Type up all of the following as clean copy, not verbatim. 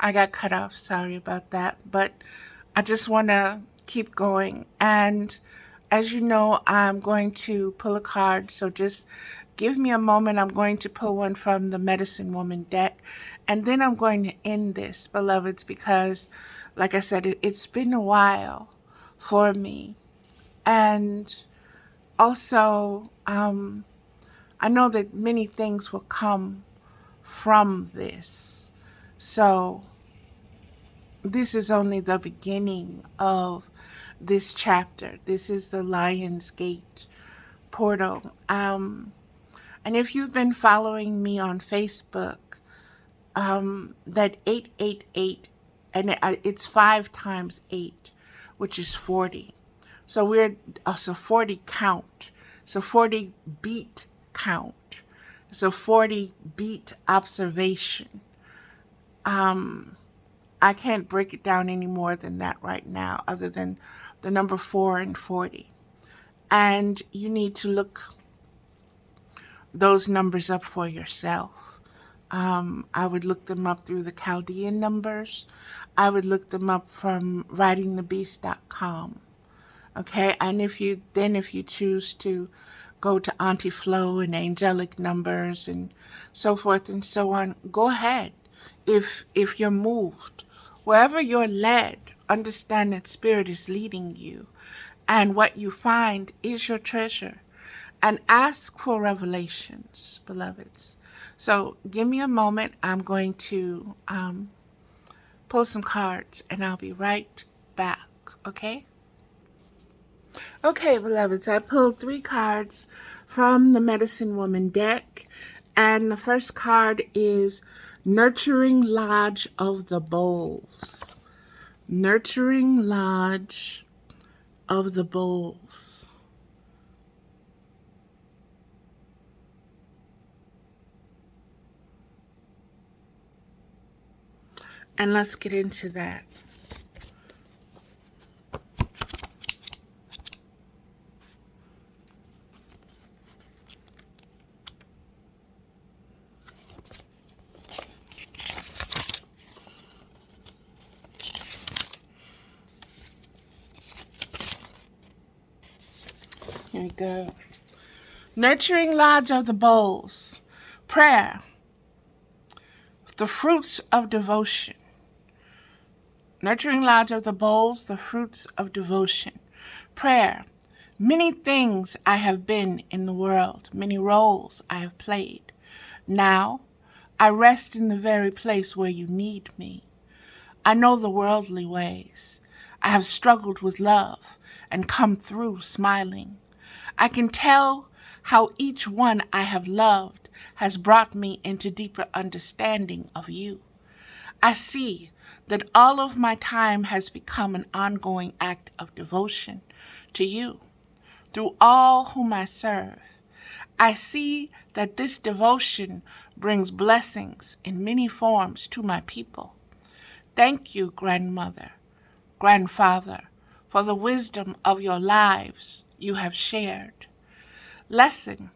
I got cut off. Sorry about that. But I just want to keep going. And as you know, I'm going to pull a card. So just give me a moment. I'm going to pull one from the Medicine Woman deck. And then I'm going to end this, beloveds, because, like I said, it's been a while for me. And also, I know that many things will come from this. So this is only the beginning of this chapter. This is the Lion's Gate portal. And if you've been following me on Facebook, that 888, and it's 5 times 8, which is 40. So we're also 40 count. So 40 beat count. So 40 beat observation. I can't break it down any more than that right now, other than the number 4 and 40. And you need to look those numbers up for yourself. I would look them up through the Chaldean numbers. I would look them up from writingthebeast.com. Okay, and if you choose to go to Auntie Flo and angelic numbers and so forth and so on, go ahead. If you're moved, wherever you're led, understand that Spirit is leading you, and what you find is your treasure. And ask for revelations, beloveds. So give me a moment. I'm going to pull some cards, and I'll be right back, okay? Okay, beloveds, I pulled 3 cards from the Medicine Woman deck, and the first card is Nurturing Lodge of the Bowls. Nurturing Lodge of the Bowls. And let's get into that. Here we go. Nurturing Lodge of the Bowls. Prayer. The fruits of devotion. Nurturing Lodge of the Bowls, the fruits of devotion. Prayer. Many things I have been in the world, many roles I have played. Now, I rest in the very place where you need me. I know the worldly ways. I have struggled with love and come through smiling. I can tell how each one I have loved has brought me into deeper understanding of you. I see that all of my time has become an ongoing act of devotion to you through all whom I serve. I see that this devotion brings blessings in many forms to my people. Thank you, grandmother, grandfather, for the wisdom of your lives you have shared. Lesson.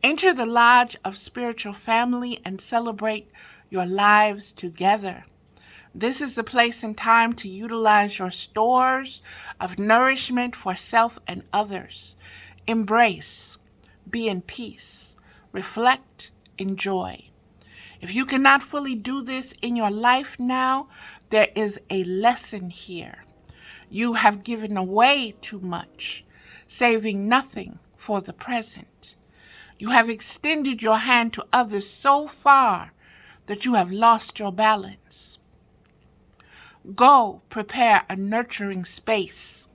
Enter the lodge of spiritual family and celebrate your lives together. This is the place and time to utilize your stores of nourishment for self and others. Embrace, be in peace, reflect, enjoy. If you cannot fully do this in your life now, there is a lesson here. You have given away too much, saving nothing for the present. You have extended your hand to others so far that you have lost your balance. Go prepare a nurturing space.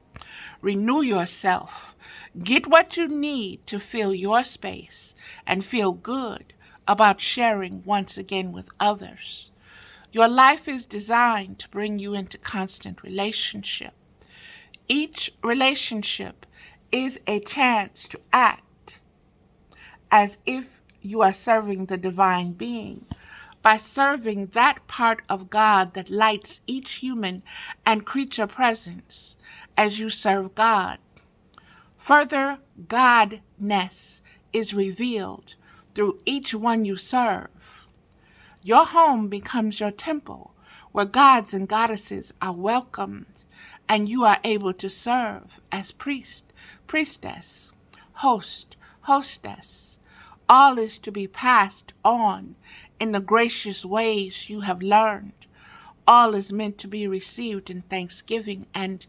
Renew yourself. Get what you need to fill your space and feel good about sharing once again with others. Your life is designed to bring you into constant relationship. Each relationship is a chance to act as if you are serving the divine being, by serving that part of God that lights each human and creature presence as you serve God. Further, Godness is revealed through each one you serve. Your home becomes your temple where gods and goddesses are welcomed and you are able to serve as priest, priestess, host, hostess. All is to be passed on in the gracious ways you have learned. All is meant to be received in thanksgiving and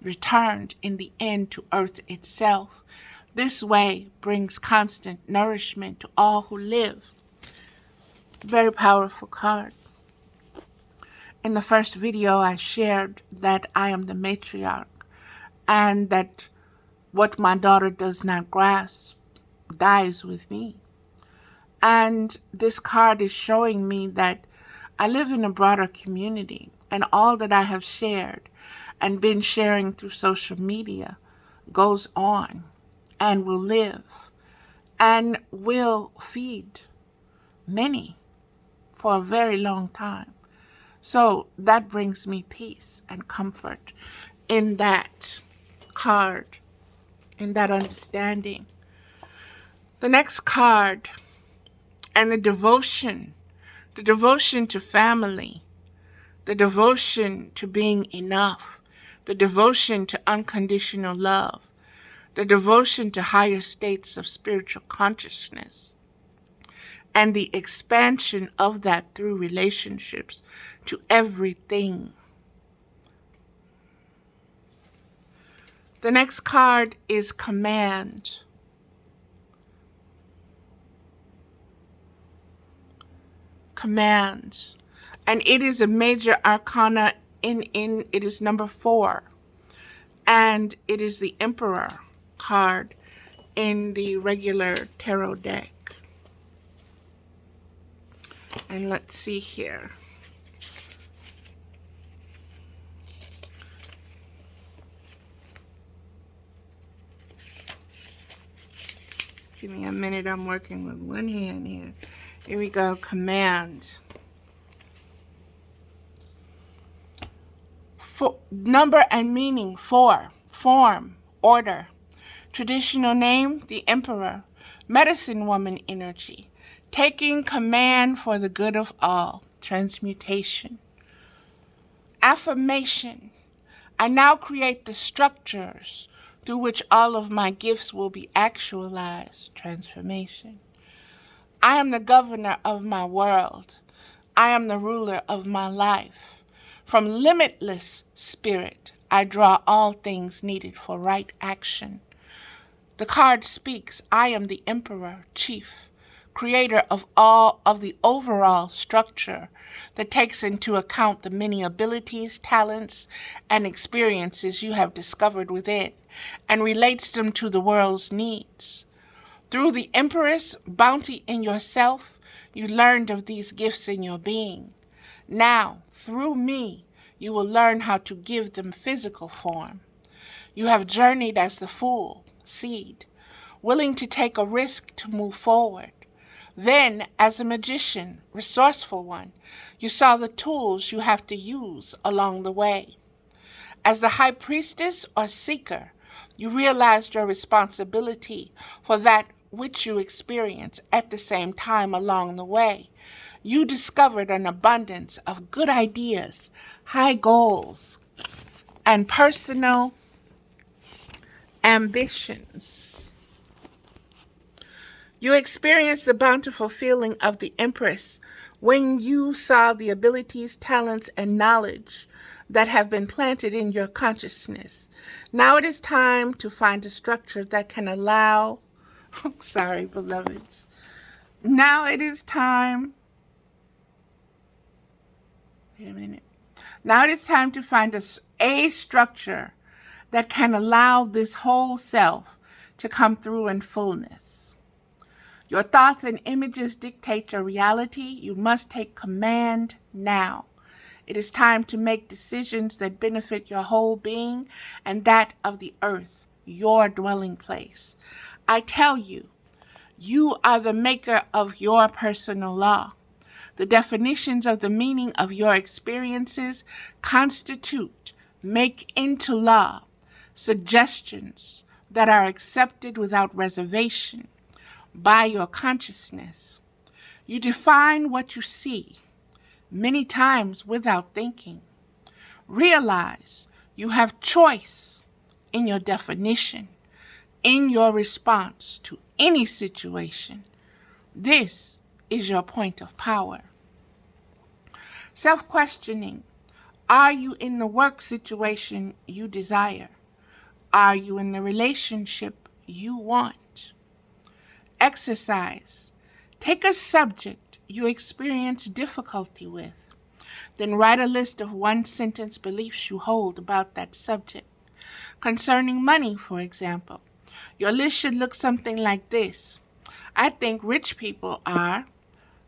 returned in the end to earth itself. This way brings constant nourishment to all who live. Very powerful card. In the first video, I shared that I am the matriarch and that what my daughter does not grasp dies with me. And this card is showing me that I live in a broader community, and all that I have shared and been sharing through social media goes on and will live and will feed many for a very long time. So that brings me peace and comfort in that card, in that understanding. The next card, and the devotion to family, the devotion to being enough, the devotion to unconditional love, the devotion to higher states of spiritual consciousness, and the expansion of that through relationships to everything. The next card is command. Command. And it is a major arcana it is number 4. And it is the Emperor card in the regular tarot deck. And let's see here. Give me a minute, I'm working with one hand here. Here we go, command. Number and meaning, 4. Form, order. Traditional name, the Emperor. Medicine woman energy. Taking command for the good of all. Transmutation. Affirmation. I now create the structures through which all of my gifts will be actualized. Transformation. I am the governor of my world. I am the ruler of my life. From limitless spirit, I draw all things needed for right action. The card speaks, I am the Emperor, Chief, creator of all of the overall structure that takes into account the many abilities, talents, and experiences you have discovered within and relates them to the world's needs. Through the Empress bounty in yourself, you learned of these gifts in your being. Now, through me, you will learn how to give them physical form. You have journeyed as the fool, seed, willing to take a risk to move forward. Then, as a magician, resourceful one, you saw the tools you have to use along the way. As the high priestess or seeker, you realized your responsibility for that which you experience at the same time along the way. You discovered an abundance of good ideas, high goals, and personal ambitions. You experienced the bountiful feeling of the Empress when you saw the abilities, talents, and knowledge that have been planted in your consciousness. Now it is time to find a structure that can allow, sorry, beloveds. Now it is time, wait a minute. Now it is time to find a structure that can allow this whole self to come through in fullness. Your thoughts and images dictate your reality. You must take command now. It is time to make decisions that benefit your whole being and that of the earth, your dwelling place. I tell you, you are the maker of your personal law. The definitions of the meaning of your experiences constitute, make into law, suggestions that are accepted without reservation by your consciousness. You define what you see, many times without thinking. Realize you have choice in your definition, in your response to any situation. This is your point of power. Self-questioning. Are you in the work situation you desire? Are you in the relationship you want? Exercise. Take a subject you experience difficulty with. Then write a list of one-sentence beliefs you hold about that subject. Concerning money, for example, your list should look something like this. I think rich people are